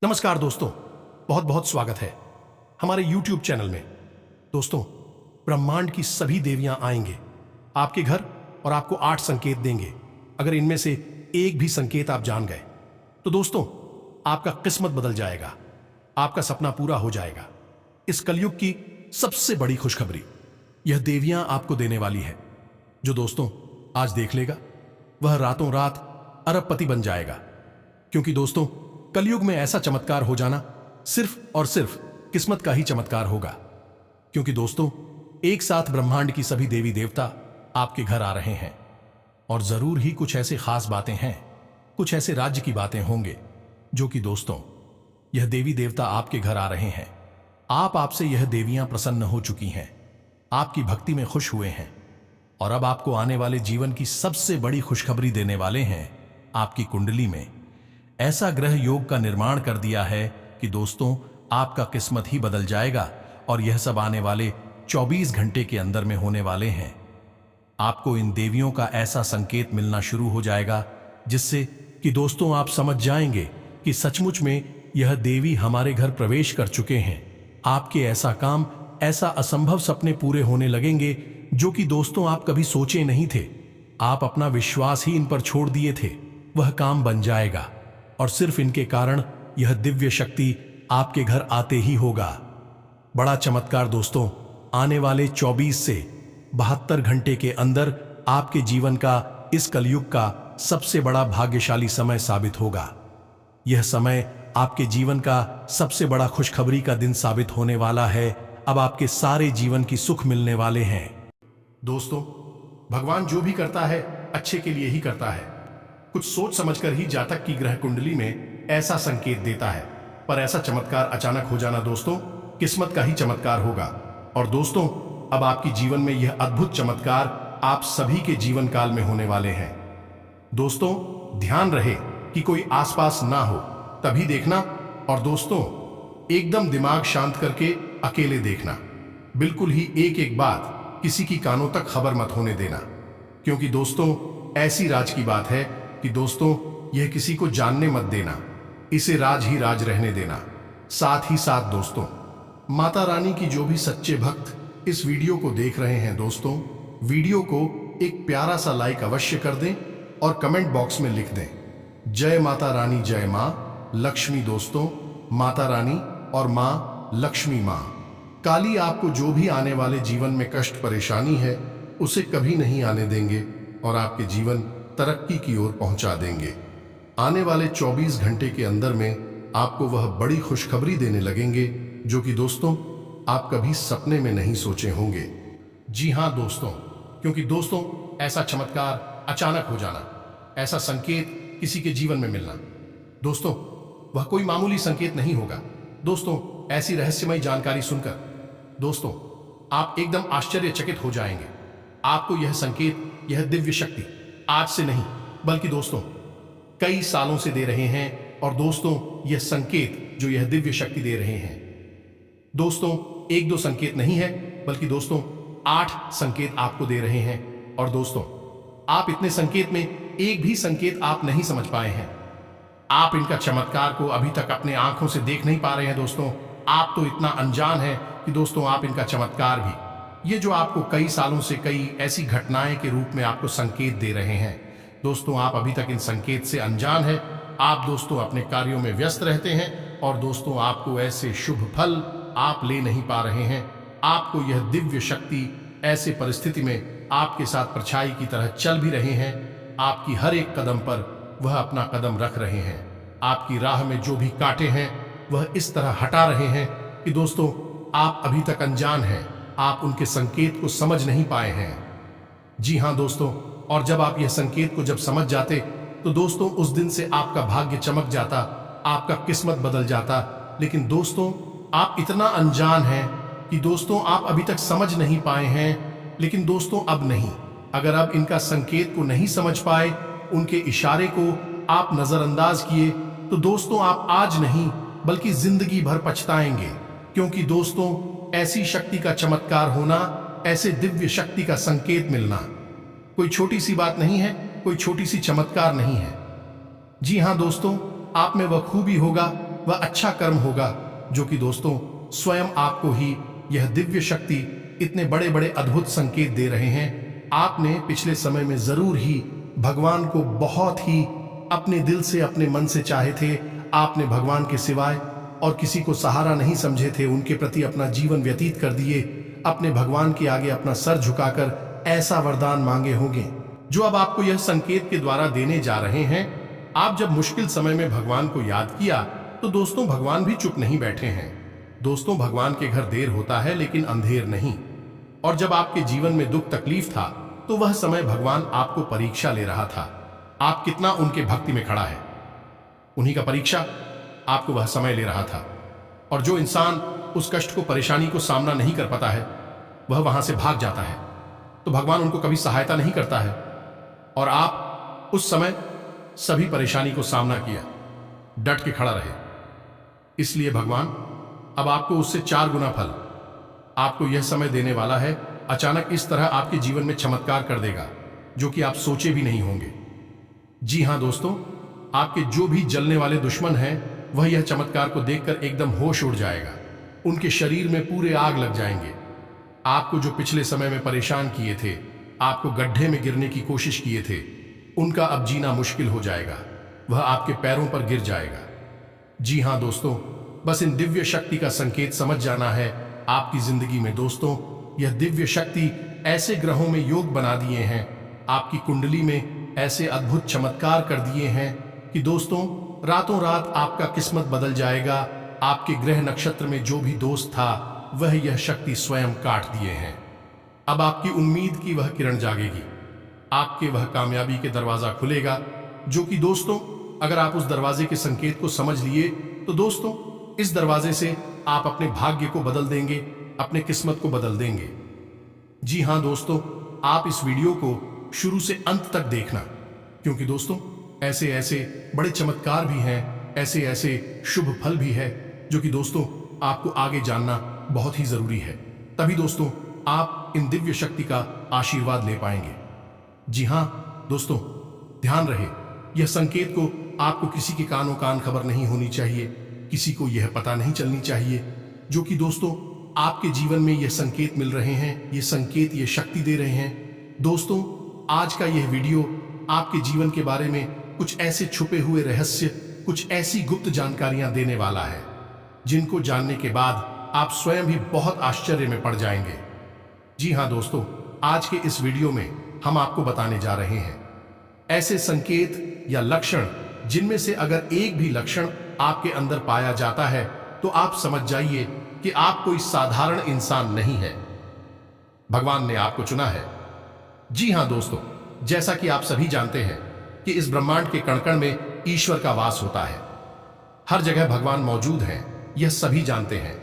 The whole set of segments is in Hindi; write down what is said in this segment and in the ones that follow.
नमस्कार दोस्तों, बहुत बहुत स्वागत है हमारे YouTube चैनल में। दोस्तों, ब्रह्मांड की सभी देवियां आएंगे आपके घर और आपको 8 संकेत देंगे। अगर इनमें से एक भी संकेत आप जान गए तो दोस्तों आपका किस्मत बदल जाएगा, आपका सपना पूरा हो जाएगा। इस कलयुग की सबसे बड़ी खुशखबरी यह देवियां आपको देने वाली है। जो दोस्तों आज देख लेगा वह रातों रात अरबपति बन जाएगा, क्योंकि दोस्तों कलयुग में ऐसा चमत्कार हो जाना सिर्फ और सिर्फ किस्मत का ही चमत्कार होगा। क्योंकि दोस्तों एक साथ ब्रह्मांड की सभी देवी देवता आपके घर आ रहे हैं और जरूर ही कुछ ऐसे खास बातें हैं, कुछ ऐसे राज्य की बातें होंगे जो कि दोस्तों यह देवी देवता आपके घर आ रहे हैं। आपसे यह देवियां प्रसन्न हो चुकी हैं, आपकी भक्ति में खुश हुए हैं और अब आपको आने वाले जीवन की सबसे बड़ी खुशखबरी देने वाले हैं। आपकी कुंडली में ऐसा ग्रह योग का निर्माण कर दिया है कि दोस्तों आपका किस्मत ही बदल जाएगा और यह सब आने वाले 24 घंटे के अंदर में होने वाले हैं। आपको इन देवियों का ऐसा संकेत मिलना शुरू हो जाएगा जिससे कि दोस्तों आप समझ जाएंगे कि सचमुच में यह देवी हमारे घर प्रवेश कर चुके हैं। आपके ऐसा काम, ऐसा असंभव सपने पूरे होने लगेंगे जो कि दोस्तों आप कभी सोचे नहीं थे। आप अपना विश्वास ही इन पर छोड़ दिए थे, वह काम बन जाएगा और सिर्फ इनके कारण यह दिव्य शक्ति आपके घर आते ही होगा। बड़ा चमत्कार दोस्तों आने वाले 24 से 72 घंटे के अंदर आपके जीवन का, इस कलयुग का सबसे बड़ा भाग्यशाली समय साबित होगा। यह समय आपके जीवन का सबसे बड़ा खुशखबरी का दिन साबित होने वाला है। अब आपके सारे जीवन की सुख मिलने वाले हैं। दोस्तों भगवान जो भी करता है अच्छे के लिए ही करता है। कुछ सोच समझकर ही जातक की ग्रह कुंडली में ऐसा संकेत देता है, पर ऐसा चमत्कार अचानक हो जाना दोस्तों किस्मत का ही चमत्कार होगा। और दोस्तों अब आपके जीवन में यह अद्भुत चमत्कार आप सभी के जीवन काल में होने वाले हैं। दोस्तों ध्यान रहे कि कोई आसपास ना हो तभी देखना, और दोस्तों एकदम दिमाग शांत करके अकेले देखना। बिल्कुल ही एक एक बात किसी की कानों तक खबर मत होने देना, क्योंकि दोस्तों ऐसी राज की बात है कि दोस्तों यह किसी को जानने मत देना, इसे राज ही राज रहने देना। साथ ही साथ दोस्तों माता रानी की जो भी सच्चे भक्त इस वीडियो को देख रहे हैं, दोस्तों वीडियो को एक प्यारा सा लाइक अवश्य कर दें और कमेंट बॉक्स में लिख दें जय माता रानी, जय माँ लक्ष्मी। दोस्तों माता रानी और माँ लक्ष्मी, माँ काली आपको जो भी आने वाले जीवन में कष्ट परेशानी है उसे कभी नहीं आने देंगे और आपके जीवन तरक्की की ओर पहुंचा देंगे। आने वाले 24 घंटे के अंदर में आपको वह बड़ी खुशखबरी देने लगेंगे जो कि दोस्तों आप कभी सपने में नहीं सोचे होंगे। जी हां दोस्तों, क्योंकि दोस्तों ऐसा चमत्कार अचानक हो जाना, ऐसा संकेत किसी के जीवन में मिलना, दोस्तों वह कोई मामूली संकेत नहीं होगा। दोस्तों ऐसी रहस्यमयी जानकारी सुनकर दोस्तों आप एकदम आश्चर्यचकित हो जाएंगे। आपको यह संकेत, यह दिव्य शक्ति आज से नहीं बल्कि दोस्तों कई सालों से दे रहे हैं। और दोस्तों यह संकेत जो यह दिव्य शक्ति दे रहे हैं दोस्तों एक दो संकेत नहीं है बल्कि दोस्तों 8 संकेत आपको दे रहे हैं। और दोस्तों आप इतने संकेत में एक भी संकेत आप नहीं समझ पाए हैं। आप इनका चमत्कार को अभी तक अपने आंखों से देख नहीं पा रहे हैं। दोस्तों आप तो इतना अनजान है कि दोस्तों आप इनका चमत्कार भी, ये जो आपको कई सालों से कई ऐसी घटनाएं के रूप में आपको संकेत दे रहे हैं, दोस्तों आप अभी तक इन संकेत से अनजान है। आप दोस्तों अपने कार्यों में व्यस्त रहते हैं और दोस्तों आपको ऐसे शुभ फल आप ले नहीं पा रहे हैं। आपको यह दिव्य शक्ति ऐसे परिस्थिति में आपके साथ परछाई की तरह चल भी रहे हैं। आपकी हर एक कदम पर वह अपना कदम रख रहे हैं। आपकी राह में जो भी कांटे हैं वह इस तरह हटा रहे हैं कि दोस्तों आप अभी तक अनजान हैं, आप उनके संकेत को समझ नहीं पाए हैं। जी हां दोस्तों, और जब आप यह संकेत को जब समझ जाते तो दोस्तों उस दिन से आपका भाग्य चमक जाता, आपका किस्मत बदल जाता। लेकिन दोस्तों आप इतना अनजान हैं कि दोस्तों आप अभी तक समझ नहीं पाए हैं। लेकिन दोस्तों अब नहीं, अगर अब इनका संकेत को नहीं समझ पाए, उनके इशारे को आप नजरअंदाज किए तो दोस्तों आप आज नहीं बल्कि जिंदगी भर पछताएंगे। क्योंकि दोस्तों ऐसी शक्ति का चमत्कार होना, ऐसे दिव्य शक्ति का संकेत मिलना कोई छोटी सी बात नहीं है, कोई छोटी सी चमत्कार नहीं है। जी हां दोस्तों, आप में वह खूबी होगा वह अच्छा कर्म होगा जो कि दोस्तों स्वयं आपको ही यह दिव्य शक्ति इतने बड़े बड़े अद्भुत संकेत दे रहे हैं। आपने पिछले समय में जरूर ही भगवान को बहुत ही अपने दिल से अपने मन से चाहे थे। आपने भगवान के सिवाय और किसी को सहारा नहीं समझे थे, उनके प्रति अपना जीवन व्यतीत कर दिए। अपने भगवान के आगे अपना सर झुकाकर ऐसा वरदान मांगे होंगे जो अब आपको यह संकेत के द्वारा देने जा रहे हैं। आप जब मुश्किल समय में भगवान को याद किया तो दोस्तों भगवान भी चुप नहीं बैठे हैं। दोस्तों भगवान के घर देर होता है लेकिन अंधेर नहीं। और जब आपके जीवन में दुख तकलीफ था तो वह समय भगवान आपको परीक्षा ले रहा था। आप कितना उनके भक्ति में खड़ा है, उन्हीं का परीक्षा आपको वह समय ले रहा था। और जो इंसान उस कष्ट को, परेशानी को सामना नहीं कर पाता है, वह वहां से भाग जाता है, तो भगवान उनको कभी सहायता नहीं करता है। और आप उस समय सभी परेशानी को सामना किया, डट के खड़ा रहे। इसलिए भगवान अब आपको उससे 4 गुना फल आपको यह समय देने वाला है। अचानक इस तरह आपके जीवन में चमत्कार कर देगा जो कि आप सोचे भी नहीं होंगे। जी हां दोस्तों, आपके जो भी जलने वाले दुश्मन हैं वह यह चमत्कार को देखकर एकदम होश उड़ जाएगा। उनके शरीर में पूरे आग लग जाएंगे। आपको जो पिछले समय में परेशान किए थे, आपको गड्ढे में गिरने की कोशिश किए थे, उनका अब जीना मुश्किल हो जाएगा। वह आपके पैरों पर गिर जाएगा। जी हां दोस्तों, बस इन दिव्य शक्ति का संकेत समझ जाना है आपकी जिंदगी में। दोस्तों यह दिव्य शक्ति ऐसे ग्रहों में योग बना दिए हैं, आपकी कुंडली में ऐसे अद्भुत चमत्कार कर दिए हैं कि दोस्तों रातों रात आपका किस्मत बदल जाएगा। आपके ग्रह नक्षत्र में जो भी दोस्त था वह यह शक्ति स्वयं काट दिए हैं। अब आपकी उम्मीद की वह किरण जागेगी, आपके वह कामयाबी के दरवाजा खुलेगा जो कि दोस्तों अगर आप उस दरवाजे के संकेत को समझ लिए तो दोस्तों इस दरवाजे से आप अपने भाग्य को बदल देंगे, अपने किस्मत को बदल देंगे। जी हां दोस्तों, आप इस वीडियो को शुरू से अंत तक देखना, क्योंकि दोस्तों ऐसे ऐसे बड़े चमत्कार भी हैं, ऐसे ऐसे शुभ फल भी है जो कि दोस्तों आपको आगे जानना बहुत ही जरूरी है। तभी दोस्तों आप इन दिव्य शक्ति का आशीर्वाद ले पाएंगे। जी हां दोस्तों, ध्यान रहे यह संकेत को आपको किसी के कानों कान खबर नहीं होनी चाहिए, किसी को यह पता नहीं चलनी चाहिए जो कि दोस्तों आपके जीवन में यह संकेत मिल रहे हैं, ये संकेत, ये शक्ति दे रहे हैं। दोस्तों आज का यह वीडियो आपके जीवन के बारे में कुछ ऐसे छुपे हुए रहस्य, कुछ ऐसी गुप्त जानकारियां देने वाला है जिनको जानने के बाद आप स्वयं भी बहुत आश्चर्य में पड़ जाएंगे। जी हां दोस्तों, आज के इस वीडियो में हम आपको बताने जा रहे हैं ऐसे संकेत या लक्षण जिनमें से अगर एक भी लक्षण आपके अंदर पाया जाता है तो आप समझ जाइए कि आप कोई साधारण इंसान नहीं है, भगवान ने आपको चुना है। जी हां दोस्तों, जैसा कि आप सभी जानते हैं कि इस ब्रह्मांड के कण-कण में ईश्वर का वास होता है। हर जगह भगवान मौजूद हैं, यह सभी जानते हैं।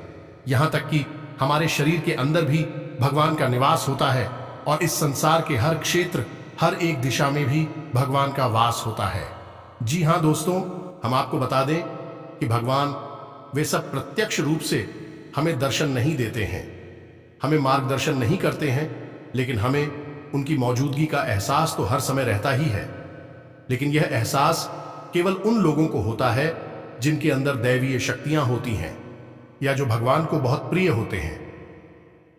यहां तक कि हमारे शरीर के अंदर भी भगवान का निवास होता है और इस संसार के हर क्षेत्र, हर एक दिशा में भी भगवान का वास होता है। जी हां दोस्तों, हम आपको बता दें कि भगवान वे सब प्रत्यक्ष रूप से हमें दर्शन नहीं देते हैं, हमें मार्गदर्शन नहीं करते हैं, लेकिन हमें उनकी मौजूदगी का एहसास तो हर समय रहता ही है। लेकिन यह एहसास केवल उन लोगों को होता है जिनके अंदर दैवीय शक्तियां होती हैं या जो भगवान को बहुत प्रिय होते हैं।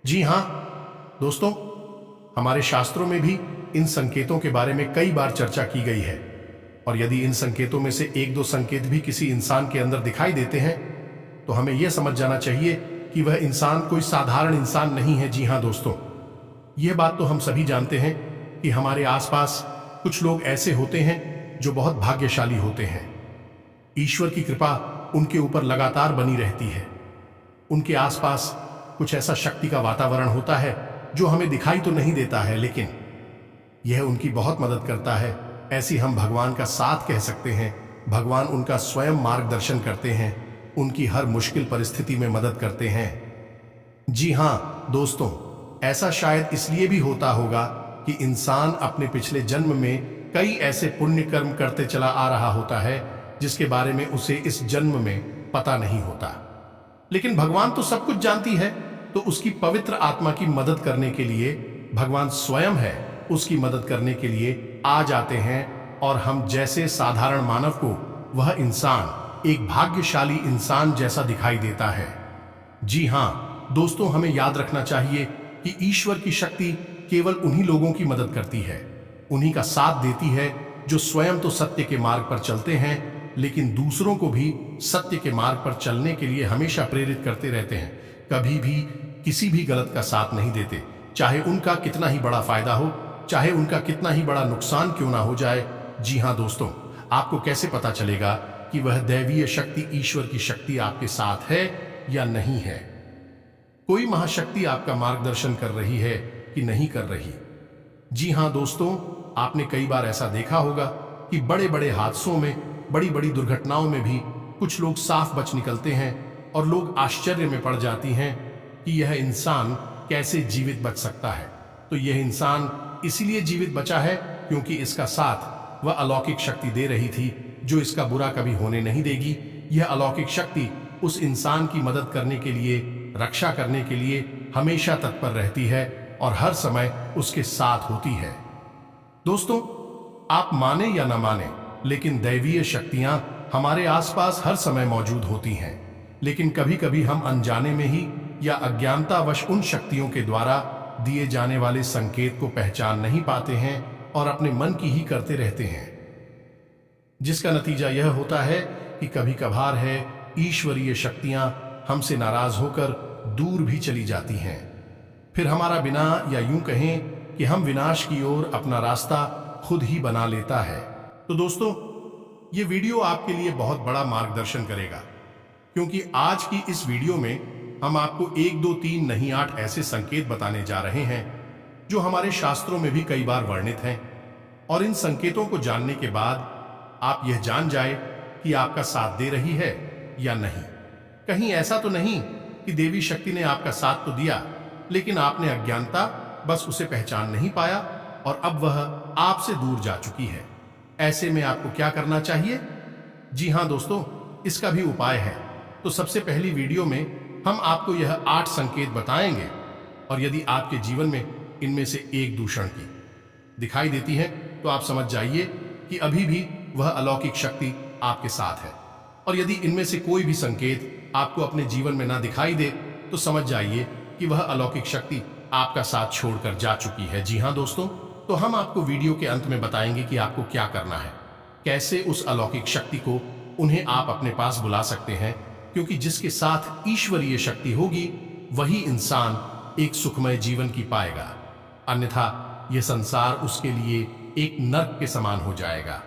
जी हां दोस्तों, हमारे शास्त्रों में भी इन संकेतों के बारे में कई बार चर्चा की गई है। और यदि इन संकेतों में से 1-2 संकेत भी किसी इंसान के अंदर दिखाई देते हैं तो हमें यह समझ जाना चाहिए कि वह इंसान कोई साधारण इंसान नहीं है। जी हां दोस्तों, यह बात तो हम सभी जानते हैं कि हमारे आसपास कुछ लोग ऐसे होते हैं जो बहुत भाग्यशाली होते हैं। ईश्वर की कृपा उनके ऊपर लगातार बनी रहती है। उनके आसपास कुछ ऐसा शक्ति का वातावरण होता है जो हमें दिखाई तो नहीं देता है, लेकिन यह उनकी बहुत मदद करता है। ऐसी हम भगवान का साथ कह सकते हैं। भगवान उनका स्वयं मार्गदर्शन करते हैं, उनकी हर मुश्किल परिस्थिति में मदद करते हैं। जी हां दोस्तों, ऐसा शायद इसलिए भी होता होगा कि इंसान अपने पिछले जन्म में कई ऐसे पुण्य कर्म करते चला आ रहा होता है जिसके बारे में उसे इस जन्म में पता नहीं होता। लेकिन भगवान तो सब कुछ जानती है, तो उसकी पवित्र आत्मा की मदद करने के लिए भगवान स्वयं है, उसकी मदद करने के लिए आ जाते हैं। और हम जैसे साधारण मानव को वह इंसान एक भाग्यशाली इंसान जैसा दिखाई देता है। जी हां दोस्तों, हमें याद रखना चाहिए कि ईश्वर की शक्ति केवल उन्हीं लोगों की मदद करती है, उन्हीं का साथ देती है जो स्वयं तो सत्य के मार्ग पर चलते हैं, लेकिन दूसरों को भी सत्य के मार्ग पर चलने के लिए हमेशा प्रेरित करते रहते हैं। कभी भी किसी भी गलत का साथ नहीं देते, चाहे उनका कितना ही बड़ा फायदा हो, चाहे उनका कितना ही बड़ा नुकसान क्यों ना हो जाए। जी हां दोस्तों, आपको कैसे पता चलेगा कि वह दैवीय शक्ति, ईश्वर की शक्ति आपके साथ है या नहीं है? कोई महाशक्ति आपका मार्गदर्शन कर रही है कि नहीं कर रही? जी हां दोस्तों, आपने कई बार ऐसा देखा होगा कि बड़े बड़े हादसों में, बड़ी बड़ी दुर्घटनाओं में भी कुछ लोग साफ बच निकलते हैं और लोग आश्चर्य में पड़ जाती हैं कि यह इंसान कैसे जीवित बच सकता है। तो यह इंसान इसलिए जीवित बचा है क्योंकि इसका साथ वह अलौकिक शक्ति दे रही थी जो इसका बुरा कभी होने नहीं देगी। यह अलौकिक शक्ति उस इंसान की मदद करने के लिए, रक्षा करने के लिए हमेशा तत्पर रहती है और हर समय उसके साथ होती है। दोस्तों, आप माने या ना माने, लेकिन दैवीय शक्तियां हमारे आसपास हर समय मौजूद होती हैं। लेकिन कभी कभी हम अनजाने में ही या अज्ञानतावश उन शक्तियों के द्वारा दिए जाने वाले संकेत को पहचान नहीं पाते हैं और अपने मन की ही करते रहते हैं, जिसका नतीजा यह होता है कि कभी कभार है ईश्वरीय शक्तियां हमसे नाराज होकर दूर भी चली जाती हैं। फिर हमारा बिना, या यूं कहें कि हम विनाश की ओर अपना रास्ता खुद ही बना लेता है। तो दोस्तों, ये वीडियो आपके लिए बहुत बड़ा मार्गदर्शन करेगा, क्योंकि आज की इस वीडियो में हम आपको 1, 2, 3 नहीं 8 ऐसे संकेत बताने जा रहे हैं जो हमारे शास्त्रों में भी कई बार वर्णित हैं। और इन संकेतों को जानने के बाद आप यह जान जाए कि आपका साथ दे रही है या नहीं। कहीं ऐसा तो नहीं कि देवी शक्ति ने आपका साथ तो दिया, लेकिन आपने अज्ञानता बस उसे पहचान नहीं पाया और अब वह आपसे दूर जा चुकी है। ऐसे में आपको क्या करना चाहिए? जी हां दोस्तों, इसका भी उपाय है। तो सबसे पहली वीडियो में हम आपको यह 8 संकेत बताएंगे, और यदि आपके जीवन में इनमें से एक दूषण की दिखाई देती है तो आप समझ जाइए कि अभी भी वह अलौकिक शक्ति आपके साथ है। और यदि इनमें से कोई भी संकेत आपको अपने जीवन में ना दिखाई दे तो समझ जाइए कि वह अलौकिक शक्ति आपका साथ छोड़कर जा चुकी है। जी हां दोस्तों, तो हम आपको वीडियो के अंत में बताएंगे कि आपको क्या करना है, कैसे उस अलौकिक शक्ति को, उन्हें आप अपने पास बुला सकते हैं, क्योंकि जिसके साथ ईश्वरीय शक्ति होगी वही इंसान एक सुखमय जीवन की पाएगा, अन्यथा यह संसार उसके लिए एक नर्क के समान हो जाएगा।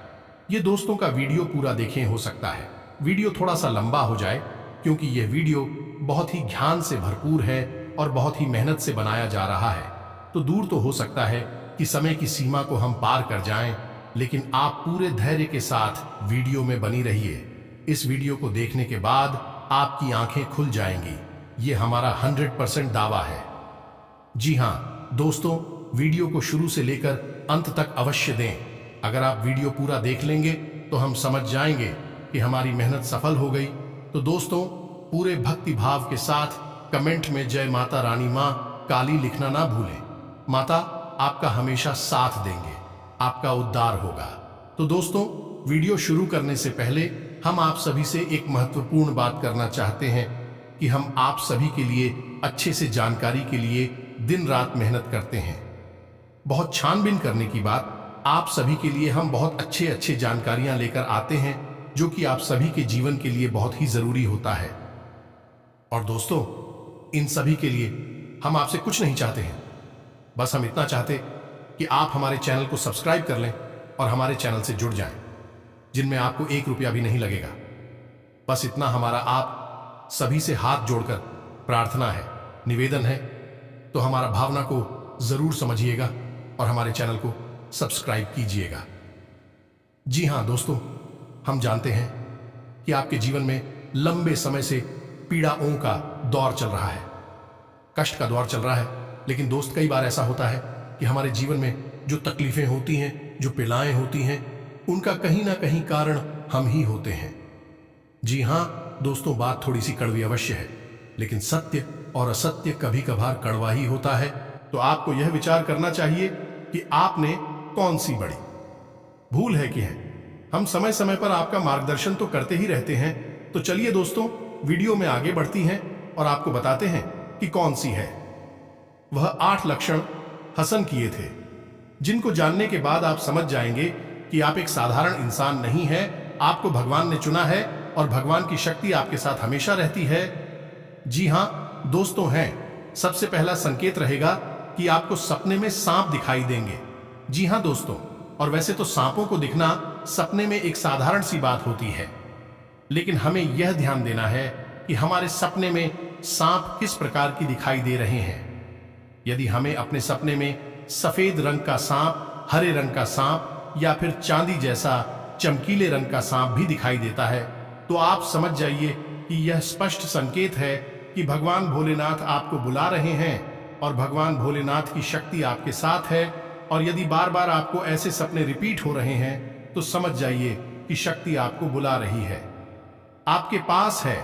ये दोस्तों का वीडियो पूरा देखें, हो सकता है वीडियो थोड़ा सा लंबा हो जाए, क्योंकि यह वीडियो बहुत ही ध्यान से भरपूर है और बहुत ही मेहनत से बनाया जा रहा है। तो दूर तो हो सकता है कि समय की सीमा को हम पार कर जाएं, लेकिन आप पूरे धैर्य के साथ वीडियो में बनी रहिए। इस वीडियो को देखने के बाद आपकी आंखें खुल जाएंगी, ये हमारा 100% दावा है। जी हां दोस्तों, वीडियो को शुरू से लेकर अंत तक अवश्य दें। अगर आप वीडियो पूरा देख लेंगे तो हम समझ जाएंगे कि हमारी मेहनत सफल हो गई। तो दोस्तों, पूरे भक्ति भाव के साथ कमेंट में जय माता रानी मां काली लिखना ना भूलें। माता आपका हमेशा साथ देंगे, आपका उद्धार होगा। तो दोस्तों, वीडियो शुरू करने से पहले हम आप सभी से एक महत्वपूर्ण बात करना चाहते हैं कि हम आप सभी के लिए अच्छे से जानकारी के लिए दिन रात मेहनत करते हैं। बहुत छानबीन करने की बात, आप सभी के लिए हम बहुत अच्छे जानकारियां लेकर आते हैं जो कि आप सभी के जीवन के लिए बहुत ही जरूरी होता है। और दोस्तों, इन सभी के लिए हम आपसे कुछ नहीं चाहते हैं, बस हम इतना चाहते कि आप हमारे चैनल को सब्सक्राइब कर लें और हमारे चैनल से जुड़ जाएं, जिनमें आपको 1 रुपया भी नहीं लगेगा। बस इतना हमारा आप सभी से हाथ जोड़कर प्रार्थना है, निवेदन है। तो हमारा भावना को जरूर समझिएगा और हमारे चैनल को सब्सक्राइब कीजिएगा। जी हां दोस्तों, हम जानते हैं कि आपके जीवन में लंबे समय से पीड़ाओं का दौर चल रहा है, कष्ट का दौर चल रहा है। लेकिन दोस्त, कई बार ऐसा होता है कि हमारे जीवन में जो तकलीफें होती हैं, जो पीड़ाएं होती हैं, उनका कहीं ना कहीं कारण हम ही होते हैं। जी हां दोस्तों, बात थोड़ी सी कड़वी अवश्य है, लेकिन सत्य और असत्य कभी कभार कड़वा ही होता है। तो आपको यह विचार करना चाहिए कि आपने कौन सी बड़ी भूल है कि है हम समय समय पर आपका मार्गदर्शन तो करते ही रहते हैं, तो चलिए दोस्तों, वीडियो में आगे बढ़ती हैं और आपको बताते हैं कि कौन सी है। वह 8 लक्षण हसन किए थे, जिनको जानने के बाद आप समझ जाएंगे कि आप एक साधारण इंसान नहीं है, आपको भगवान ने चुना है और भगवान की शक्ति आपके साथ हमेशा रहती है। जी हां दोस्तों, हैं। सबसे पहला संकेत रहेगा कि आपको सपने में सांप दिखाई देंगे। जी हां दोस्तों, और वैसे तो सांपों को दिखना सपने में एक साधारण सी बात होती है, लेकिन हमें यह ध्यान देना है कि हमारे सपने में सांप किस प्रकार की दिखाई दे रहे हैं। यदि हमें अपने सपने में सफेद रंग का सांप, हरे रंग का सांप या फिर चांदी जैसा चमकीले रंग का सांप भी दिखाई देता है, तो आप समझ जाइए कि यह स्पष्ट संकेत है कि भगवान भोलेनाथ आपको बुला रहे हैं और भगवान भोलेनाथ की शक्ति आपके साथ है। और यदि बार बार आपको ऐसे सपने रिपीट हो रहे हैं, तो समझ जाइए कि शक्ति आपको बुला रही है, आपके पास है।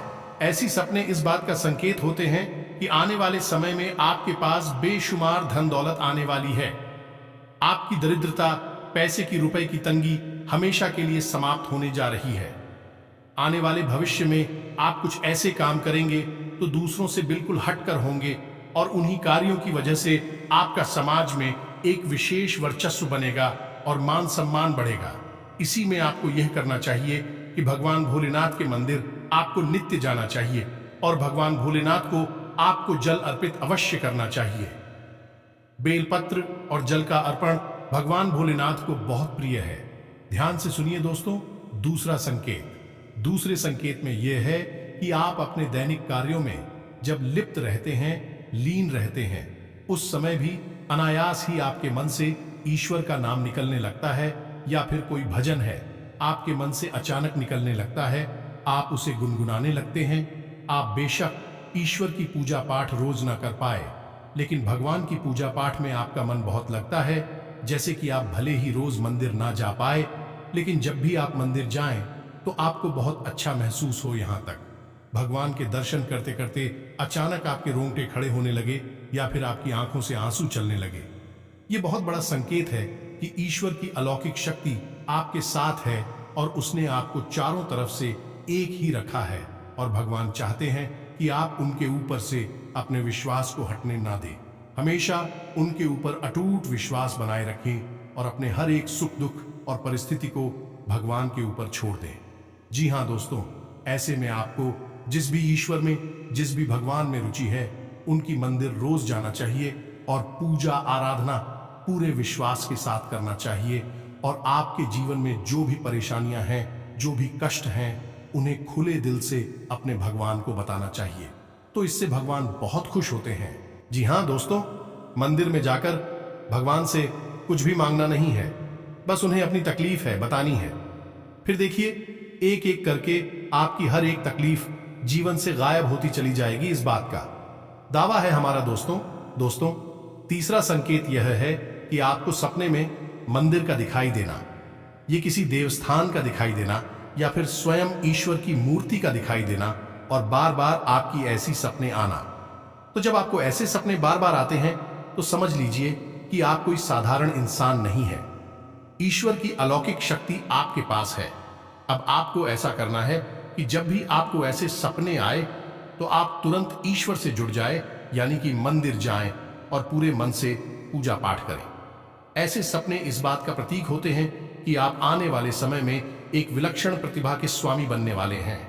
ऐसी सपने इस बात का संकेत होते हैं कि आने वाले समय में आपके पास बेशुमार धन दौलत आने वाली है। आपकी दरिद्रता, पैसे की, रुपए की तंगी हमेशा के लिए समाप्त होने जा रही है। आने वाले भविष्य में आप कुछ ऐसे काम करेंगे तो दूसरों से बिल्कुल हटकर होंगे और उन्हीं कार्यों की वजह से आपका समाज में एक विशेष वर्चस्व बनेगा और मान सम्मान बढ़ेगा। इसी में आपको यह करना चाहिए कि भगवान भोलेनाथ के मंदिर आपको नित्य जाना चाहिए और भगवान भोलेनाथ को आपको जल अर्पित अवश्य करना चाहिए। बेलपत्र और जल का अर्पण भगवान भोलेनाथ को बहुत प्रिय है। ध्यान से सुनिए दोस्तों, दूसरा संकेत। दूसरे संकेत में यह है कि आप अपने दैनिक कार्यों में जब लिप्त रहते हैं, लीन रहते हैं, उस समय भी अनायास ही आपके मन से ईश्वर का नाम निकलने लगता है, या फिर कोई भजन है आपके मन से अचानक निकलने लगता है, आप उसे गुनगुनाने लगते हैं। आप बेशक ईश्वर की पूजा पाठ रोज ना कर पाए, लेकिन भगवान की पूजा पाठ में आपका मन बहुत लगता है। जैसे कि आप भले ही रोज मंदिर ना जा पाए, लेकिन जब भी आप मंदिर जाएं तो आपको बहुत अच्छा महसूस हो। यहाँ तक भगवान के दर्शन करते करते अचानक आपके रोंगटे खड़े होने लगे या फिर आपकी आंखों से आंसू चलने लगे। ये बहुत बड़ा संकेत है कि ईश्वर की अलौकिक शक्ति आपके साथ है और उसने आपको चारों तरफ से एक ही रखा है और भगवान चाहते हैं कि आप उनके ऊपर से अपने विश्वास को हटने ना दें। हमेशा उनके ऊपर अटूट विश्वास बनाए रखें और अपने हर एक सुख दुख और परिस्थिति को भगवान के ऊपर छोड़ दें। जी हाँ दोस्तों, ऐसे में आपको जिस भी ईश्वर में, जिस भी भगवान में रुचि है, उनकी मंदिर रोज जाना चाहिए और पूजा आराधना पूरे विश्वास के साथ करना चाहिए। और आपके जीवन में जो भी परेशानियां हैं, जो भी कष्ट हैं, उन्हें खुले दिल से अपने भगवान को बताना चाहिए, तो इससे भगवान बहुत खुश होते हैं। जी हाँ दोस्तों, मंदिर में जाकर भगवान से कुछ भी मांगना नहीं है, बस उन्हें अपनी तकलीफ है बतानी है। फिर देखिए, एक एक करके आपकी हर एक तकलीफ जीवन से गायब होती चली जाएगी, इस बात का दावा है हमारा दोस्तों। तीसरा संकेत यह है कि आपको सपने में मंदिर का दिखाई देना, ये किसी देवस्थान का दिखाई देना या फिर स्वयं ईश्वर की मूर्ति का दिखाई देना और बार बार आपकी ऐसी सपने आना। तो जब आपको ऐसे सपने बार बार आते हैं तो समझ लीजिए कि आप कोई साधारण इंसान नहीं है। ईश्वर की अलौकिक शक्ति आपके पास है। अब आपको ऐसा करना है कि जब भी आपको ऐसे सपने आए तो आप तुरंत ईश्वर से जुड़ जाए, यानी कि मंदिर जाएं और पूरे मन से पूजा पाठ करें। ऐसे सपने इस बात का प्रतीक होते हैं कि आप आने वाले समय में एक विलक्षण प्रतिभा के स्वामी बनने वाले हैं।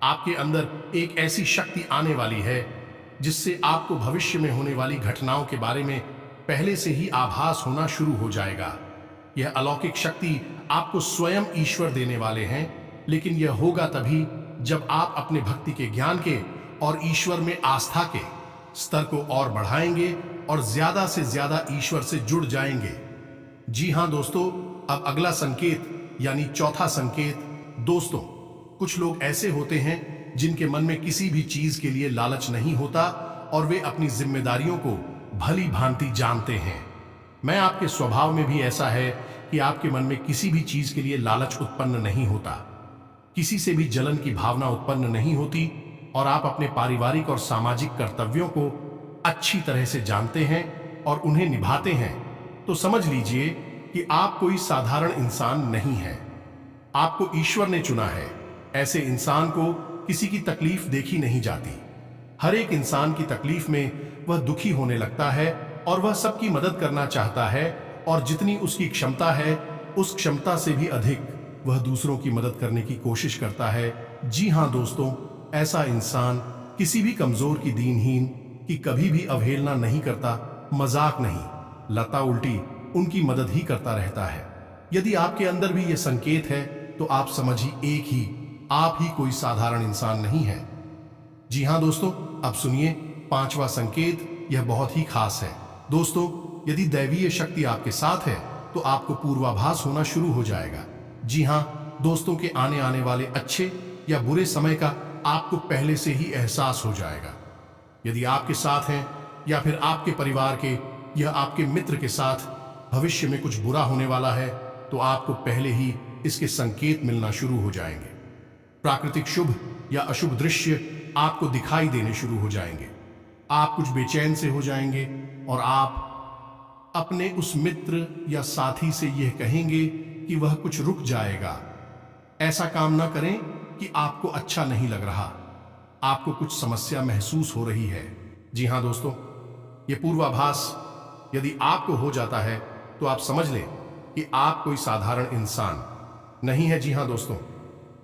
आपके अंदर एक ऐसी शक्ति आने वाली है जिससे आपको भविष्य में होने वाली घटनाओं के बारे में पहले से ही आभास होना शुरू हो जाएगा। यह अलौकिक शक्ति आपको स्वयं ईश्वर देने वाले हैं, लेकिन यह होगा तभी जब आप अपने भक्ति के ज्ञान के और ईश्वर में आस्था के स्तर को और बढ़ाएंगे और ज्यादा से ज्यादा ईश्वर से जुड़ जाएंगे। जी हां दोस्तों, अब अगला संकेत यानी चौथा संकेत। दोस्तों, कुछ लोग ऐसे होते हैं जिनके मन में किसी भी चीज के लिए लालच नहीं होता और वे अपनी जिम्मेदारियों को भली भांति जानते हैं। मैं आपके स्वभाव में भी ऐसा है कि आपके मन में किसी भी चीज के लिए लालच उत्पन्न नहीं होता, किसी से भी जलन की भावना उत्पन्न नहीं होती और आप अपने पारिवारिक और सामाजिक कर्तव्यों को अच्छी तरह से जानते हैं और उन्हें निभाते हैं। तो समझ लीजिए कि आप कोई साधारण इंसान नहीं हैं। आपको ईश्वर ने चुना है। ऐसे इंसान को किसी की तकलीफ देखी नहीं जाती। हर एक इंसान की तकलीफ में वह दुखी होने लगता है और वह सबकी मदद करना चाहता है, और जितनी उसकी क्षमता है उस क्षमता से भी अधिक वह दूसरों की मदद करने की कोशिश करता है। जी हाँ दोस्तों, ऐसा इंसान किसी भी कमजोर की, दीनहीन की कभी भी अवहेलना नहीं करता, मजाक नहीं, लता उल्टी उनकी मदद ही करता रहता है। यदि आपके अंदर भी यह संकेत है तो आप समझिए आप ही कोई साधारण इंसान नहीं है। जी हाँ दोस्तों, अब सुनिए पांचवा संकेत, यह बहुत ही खास है। दोस्तों, यदि दैवीय शक्ति आपके साथ है तो आपको पूर्वाभास होना शुरू हो जाएगा। जी हाँ दोस्तों, के आने वाले अच्छे या बुरे समय का आपको पहले से ही एहसास हो जाएगा। यदि आपके साथ हैं या फिर आपके परिवार के या आपके मित्र के साथ भविष्य में कुछ बुरा होने वाला है तो आपको पहले ही इसके संकेत मिलना शुरू हो जाएंगे। प्राकृतिक शुभ या अशुभ दृश्य आपको दिखाई देने शुरू हो जाएंगे। आप कुछ बेचैन से हो जाएंगे और आप अपने उस मित्र या साथी से यह कहेंगे कि वह कुछ रुक जाएगा। ऐसा काम ना करें कि आपको अच्छा नहीं लग रहा, आपको कुछ समस्या महसूस हो रही है। जी हाँ दोस्तों, यह पूर्वाभास यदि आपको हो जाता है तो आप समझ लें कि आप कोई साधारण इंसान नहीं है। जी हाँ दोस्तों,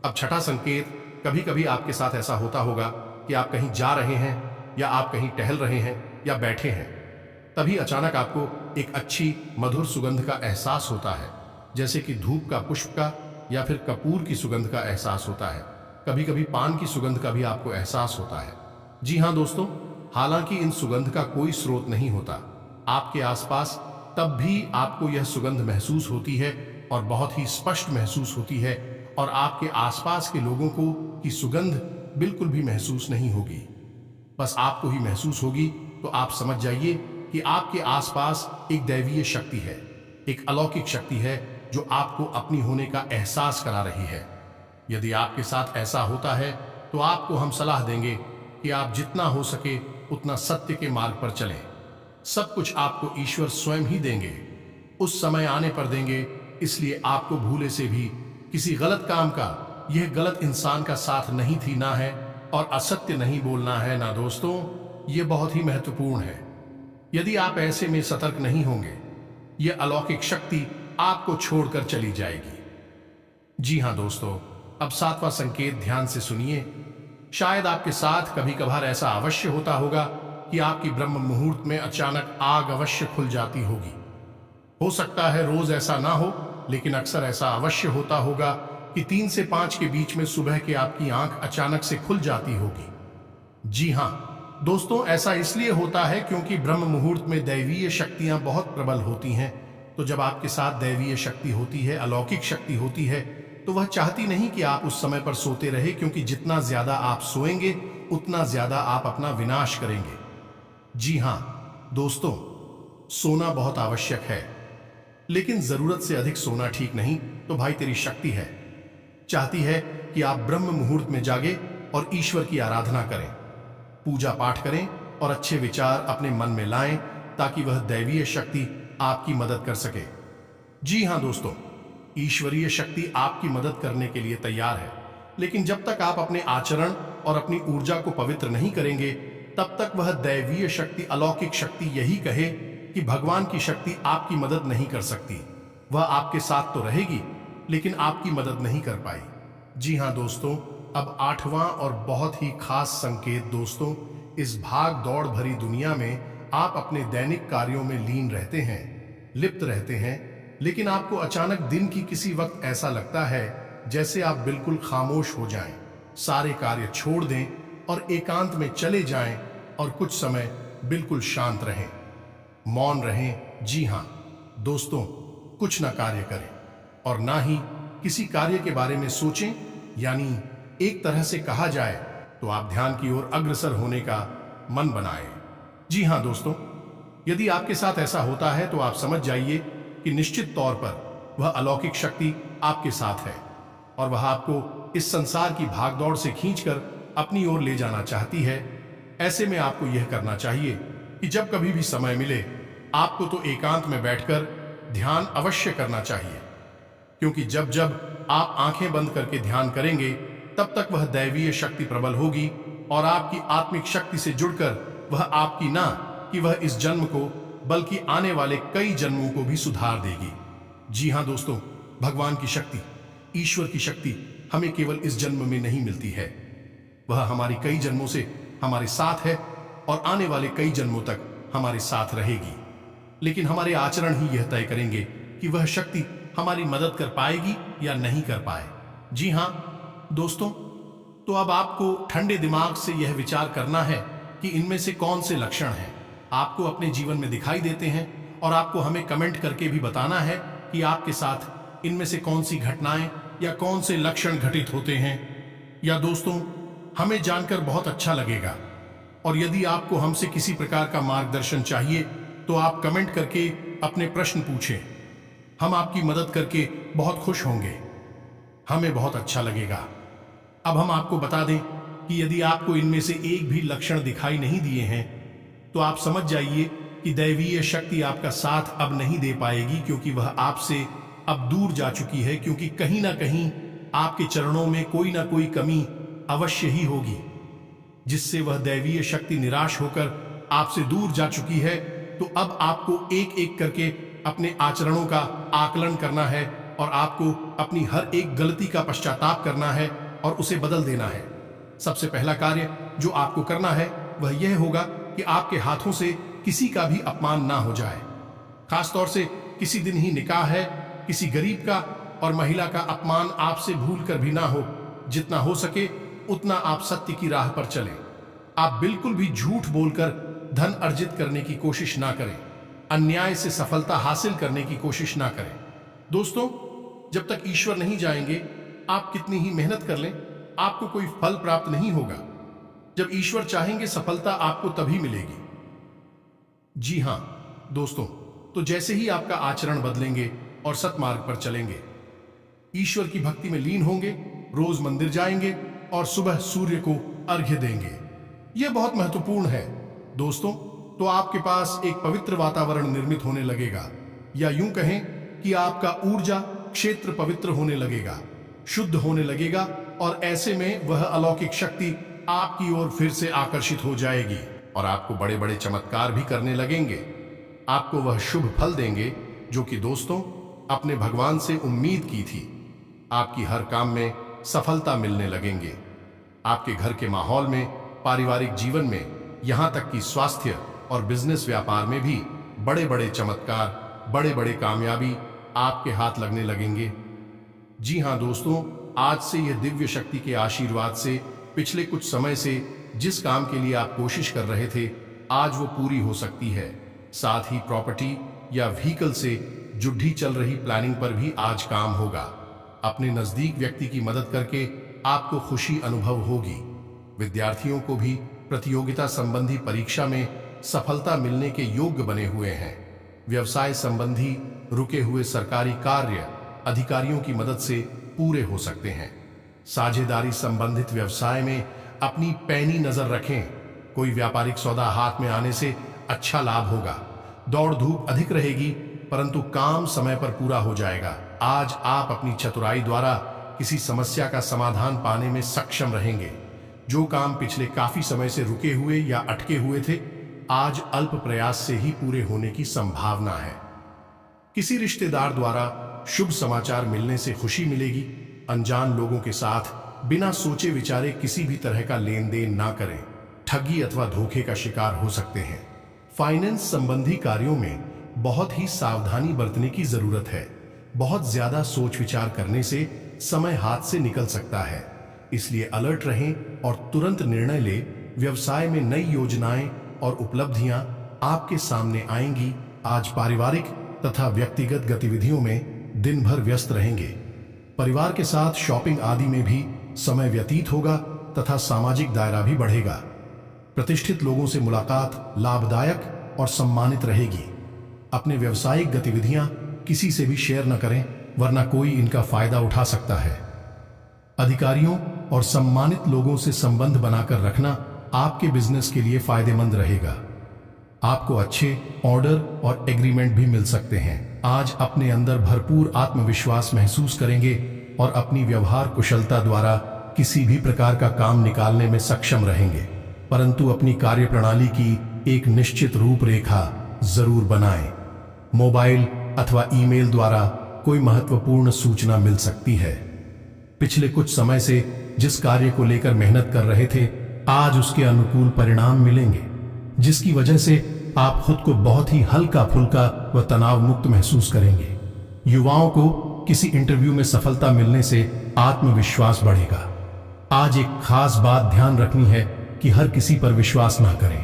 अब छठा संकेत, कभी कभी आपके साथ ऐसा होता होगा कि आप कहीं जा रहे हैं या आप कहीं टहल रहे हैं या बैठे हैं, तभी अचानक आपको एक अच्छी मधुर सुगंध का एहसास होता है, जैसे कि धूप का, पुष्प का या फिर कपूर की सुगंध का एहसास होता है। कभी कभी पान की सुगंध का भी आपको एहसास होता है। जी हाँ दोस्तों, हालांकि इन सुगंध का कोई स्रोत नहीं होता आपके आसपास, तब भी आपको यह सुगंध महसूस होती है और बहुत ही स्पष्ट महसूस होती है, और आपके आसपास के लोगों को की सुगंध बिल्कुल भी महसूस नहीं होगी, बस आपको ही महसूस होगी। तो आप समझ जाइए कि आपके आसपास एक दैवीय शक्ति है, एक अलौकिक शक्ति है जो आपको अपनी होने का एहसास करा रही है। यदि आपके साथ ऐसा होता है तो आपको हम सलाह देंगे कि आप जितना हो सके उतना सत्य के मार्ग पर चलें। सब कुछ आपको ईश्वर स्वयं ही देंगे, उस समय आने पर देंगे। इसलिए आपको भूले से भी किसी गलत काम का, यह गलत इंसान का साथ नहीं थी ना है, और असत्य नहीं बोलना है ना दोस्तों। यह बहुत ही महत्वपूर्ण है। यदि आप ऐसे में सतर्क नहीं होंगे, यह अलौकिक शक्ति आपको छोड़कर चली जाएगी। जी हाँ दोस्तों, अब सातवां संकेत ध्यान से सुनिए। शायद आपके साथ कभी कभार ऐसा अवश्य होता होगा कि आपकी ब्रह्म मुहूर्त में अचानक आग अवश्य खुल जाती होगी। हो सकता है रोज ऐसा ना हो, लेकिन अक्सर ऐसा अवश्य होता होगा कि 3 से 5 के बीच में सुबह के आपकी आंख अचानक से खुल जाती होगी। जी हाँ दोस्तों, ऐसा इसलिए होता है क्योंकि ब्रह्म मुहूर्त में दैवीय शक्तियां बहुत प्रबल होती हैं। तो जब आपके साथ दैवीय शक्ति होती है, अलौकिक शक्ति होती है, तो वह चाहती नहीं कि आप उस समय पर सोते रहे, क्योंकि जितना ज्यादा आप सोएंगे उतना ज्यादा आप अपना विनाश करेंगे। जी हाँ दोस्तों, सोना बहुत आवश्यक है, लेकिन जरूरत से अधिक सोना ठीक नहीं। तो भाई, तेरी शक्ति है, चाहती है कि आप ब्रह्म मुहूर्त में जागे और ईश्वर की आराधना करें, पूजा पाठ करें और अच्छे विचार अपने मन में लाएं, ताकि वह दैवीय शक्ति आपकी मदद कर सके। जी हाँ दोस्तों, ईश्वरीय शक्ति आपकी मदद करने के लिए तैयार है, लेकिन जब तक आप अपने आचरण और अपनी ऊर्जा को पवित्र नहीं करेंगे, तब तक वह दैवीय शक्ति, अलौकिक शक्ति यही कहे कि भगवान की शक्ति आपकी मदद नहीं कर सकती। वह आपके साथ तो रहेगी, लेकिन आपकी मदद नहीं कर पाई। जी हाँ दोस्तों, अब आठवां और बहुत ही खास संकेत। दोस्तों, इस भाग दौड़ भरी दुनिया में आप अपने दैनिक कार्यों में लीन रहते हैं, लिप्त रहते हैं, लेकिन आपको अचानक दिन की किसी वक्त ऐसा लगता है जैसे आप बिल्कुल खामोश हो जाएं, सारे कार्य छोड़ दें और एकांत में चले जाएं और कुछ समय बिल्कुल शांत रहें, मौन रहें। जी हाँ दोस्तों, कुछ ना कार्य करें और ना ही किसी कार्य के बारे में सोचें। यानी एक तरह से कहा जाए तो आप ध्यान की ओर अग्रसर होने का मन बनाएं। जी हाँ दोस्तों, यदि आपके साथ ऐसा होता है तो आप समझ जाइए कि निश्चित तौर पर वह अलौकिक शक्ति आपके साथ है और वह आपको इस संसार की भागदौड़ से खींचकर अपनी ओर ले जाना चाहती है। ऐसे में आपको यह करना चाहिए कि जब कभी भी समय मिले, आपको तो एकांत में बैठकर ध्यान अवश्य करना चाहिए, क्योंकि जब जब आप आंखें बंद करके ध्यान करेंगे तब तक वह दैवीय शक्ति प्रबल होगी और आपकी आत्मिक शक्ति से जुड़कर वह आपकी ना कि वह इस जन्म को बल्कि आने वाले कई जन्मों को भी सुधार देगी। जी हाँ दोस्तों, भगवान की शक्ति, ईश्वर की शक्ति हमें केवल इस जन्म में नहीं मिलती है, वह हमारी कई जन्मों से हमारे साथ है और आने वाले कई जन्मों तक हमारे साथ रहेगी। लेकिन हमारे आचरण ही यह तय करेंगे कि वह शक्ति हमारी मदद कर पाएगी या नहीं कर पाए। जी हाँ दोस्तों, तो अब आपको ठंडे दिमाग से यह विचार करना है कि इनमें से कौन से लक्षण हैं आपको अपने जीवन में दिखाई देते हैं, और आपको हमें कमेंट करके भी बताना है कि आपके साथ इनमें से कौन सी घटनाएं या कौन से लक्षण घटित होते हैं। या दोस्तों, हमें जानकर बहुत अच्छा लगेगा, और यदि आपको हमसे किसी प्रकार का मार्गदर्शन चाहिए तो आप कमेंट करके अपने प्रश्न पूछें। हम आपकी मदद करके बहुत खुश होंगे, हमें बहुत अच्छा लगेगा। अब हम आपको बता दें कि यदि आपको इनमें से एक भी लक्षण दिखाई नहीं दिए हैं तो आप समझ जाइए कि दैवीय शक्ति आपका साथ अब नहीं दे पाएगी, क्योंकि वह आपसे अब दूर जा चुकी है, क्योंकि कहीं ना कहीं आपके चरणों में कोई ना कोई कमी अवश्य ही होगी, जिससे वह दैवीय शक्ति निराश होकर आपसे दूर जा चुकी है। तो अब आपको एक एक करके अपने आचरणों का आकलन करना है और आपको अपनी हर एक गलती का पश्चाताप करना है और उसे बदल देना है। सबसे पहला कार्य जो आपको करना है वह यह होगा कि आपके हाथों से किसी का भी अपमान ना हो जाए। खासतौर से किसी दिन ही निकाह है, किसी गरीब का और महिला का अपमान आपसे भूल कर भी ना हो। जितना हो सके उतना आप सत्य की राह पर चलें। आप बिल्कुल भी झूठ बोलकर धन अर्जित करने की कोशिश ना करें, अन्याय से सफलता हासिल करने की कोशिश ना करें। दोस्तों, जब तक ईश्वर नहीं जाएंगे, आप कितनी ही मेहनत कर लें, आपको कोई फल प्राप्त नहीं होगा। जब ईश्वर चाहेंगे, सफलता आपको तभी मिलेगी। जी हां दोस्तों, तो जैसे ही आपका आचरण बदलेंगे और सत्मार्ग पर चलेंगे, ईश्वर की भक्ति में लीन होंगे, रोज मंदिर जाएंगे और सुबह सूर्य को अर्घ्य देंगे, यह बहुत महत्वपूर्ण है दोस्तों। तो आपके पास एक पवित्र वातावरण निर्मित होने लगेगा, या यूं कहें कि आपका ऊर्जा क्षेत्र पवित्र होने लगेगा, शुद्ध होने लगेगा, और ऐसे में वह अलौकिक शक्ति आपकी ओर फिर से आकर्षित हो जाएगी और आपको बड़े बड़े चमत्कार भी करने लगेंगे। आपको वह शुभ फल देंगे जो कि दोस्तों अपने भगवान से उम्मीद की थी। आपकी हर काम में सफलता मिलने लगेंगे। आपके घर के माहौल में, पारिवारिक जीवन में, यहां तक कि स्वास्थ्य और बिजनेस व्यापार में भी बड़े बड़े चमत्कार, बड़े बड़े कामयाबी आपके हाथ लगने लगेंगे। जी हां दोस्तों, आज से यह दिव्य शक्ति के आशीर्वाद से पिछले कुछ समय से जिस काम के लिए आप कोशिश कर रहे थे, आज वो पूरी हो सकती है। साथ ही प्रॉपर्टी या व्हीकल से जुड़ी चल रही प्लानिंग पर भी आज काम होगा। अपने नजदीक व्यक्ति की मदद करके आपको खुशी अनुभव होगी। विद्यार्थियों को भी प्रतियोगिता संबंधी परीक्षा में सफलता मिलने के योग्य बने हुए हैं। व्यवसाय संबंधी रुके हुए सरकारी कार्य अधिकारियों की मदद से पूरे हो सकते हैं। साझेदारी संबंधित व्यवसाय में अपनी पैनी नजर रखें। कोई व्यापारिक सौदा हाथ में आने से अच्छा लाभ होगा। दौड़ धूप अधिक रहेगी, परंतु काम समय पर पूरा हो जाएगा। आज आप अपनी चतुराई द्वारा किसी समस्या का समाधान पाने में सक्षम रहेंगे। जो काम पिछले काफी समय से रुके हुए या अटके हुए थे, आज अल्प प्रयास से ही पूरे होने की संभावना है। किसी रिश्तेदार द्वारा शुभ समाचार मिलने से खुशी मिलेगी। अनजान लोगों के साथ बिना सोचे विचारे किसी भी तरह का लेन देन ना करें, ठगी अथवा धोखे का शिकार हो सकते हैं। फाइनेंस संबंधी कार्यों में बहुत ही सावधानी बरतने की जरूरत है। बहुत ज्यादा सोच विचार करने से समय हाथ से निकल सकता है, इसलिए अलर्ट रहें और तुरंत निर्णय ले। व्यवसाय में नई योजनाएं और उपलब्धियां आपके सामने आएंगी। आज पारिवारिक तथा व्यक्तिगत गतिविधियों में दिन भर व्यस्त रहेंगे। परिवार के साथ शॉपिंग आदि में भी समय व्यतीत होगा तथा सामाजिक दायरा भी बढ़ेगा। प्रतिष्ठित लोगों से मुलाकात लाभदायक और सम्मानित रहेगी। अपने व्यावसायिक गतिविधियां किसी से भी शेयर न करें, वरना कोई इनका फायदा उठा सकता है। अधिकारियों और सम्मानित लोगों से संबंध बनाकर रखना आपके बिजनेस के लिए फायदेमंद रहेगा। आपको अच्छे ऑर्डर और एग्रीमेंट भी मिल सकते हैं। आज अपने अंदर भरपूर आत्मविश्वास महसूस करेंगे और अपनी व्यवहार कुशलता द्वारा किसी भी प्रकार का काम निकालने में सक्षम रहेंगे, परंतु अपनी कार्यप्रणाली की एक निश्चित रूपरेखा जरूर बनाएं। मोबाइल अथवा ईमेल द्वारा कोई महत्वपूर्ण सूचना मिल सकती है। पिछले कुछ समय से जिस कार्य को लेकर मेहनत कर रहे थे, आज उसके अनुकूल परिणाम मिलेंगे, जिसकी वजह से आप खुद को बहुत ही हल्का फुल्का व तनाव मुक्त महसूस करेंगे। युवाओं को किसी इंटरव्यू में सफलता मिलने से आत्मविश्वास बढ़ेगा। आज एक खास बात ध्यान रखनी है कि हर किसी पर विश्वास ना करें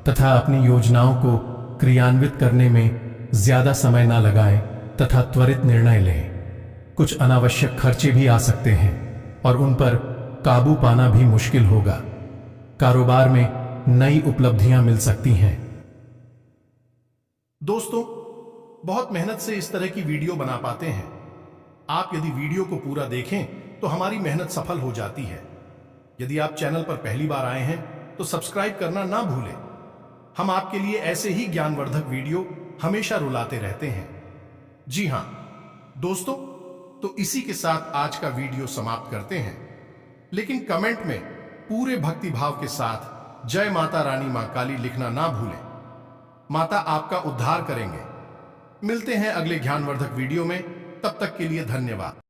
तथा अपनी योजनाओं को क्रियान्वित करने में ज्यादा समय ना लगाएं तथा त्वरित निर्णय लें। कुछ अनावश्यक खर्चे भी आ सकते हैं और उन पर काबू पाना भी मुश्किल होगा। कारोबार में नई उपलब्धियां मिल सकती हैं। दोस्तों, बहुत मेहनत से इस तरह की वीडियो बना पाते हैं। आप यदि वीडियो को पूरा देखें तो हमारी मेहनत सफल हो जाती है। यदि आप चैनल पर पहली बार आए हैं तो सब्सक्राइब करना ना भूलें। हम आपके लिए ऐसे ही ज्ञानवर्धक वीडियो हमेशा रुलाते रहते हैं। जी हां दोस्तों, तो इसी के साथ आज का वीडियो समाप्त करते हैं, लेकिन कमेंट में पूरे भक्ति भाव के साथ जय माता रानी मां काली लिखना ना भूलें। माता आपका उद्धार करेंगे। मिलते हैं अगले ज्ञानवर्धक वीडियो में, तब तक के लिए धन्यवाद।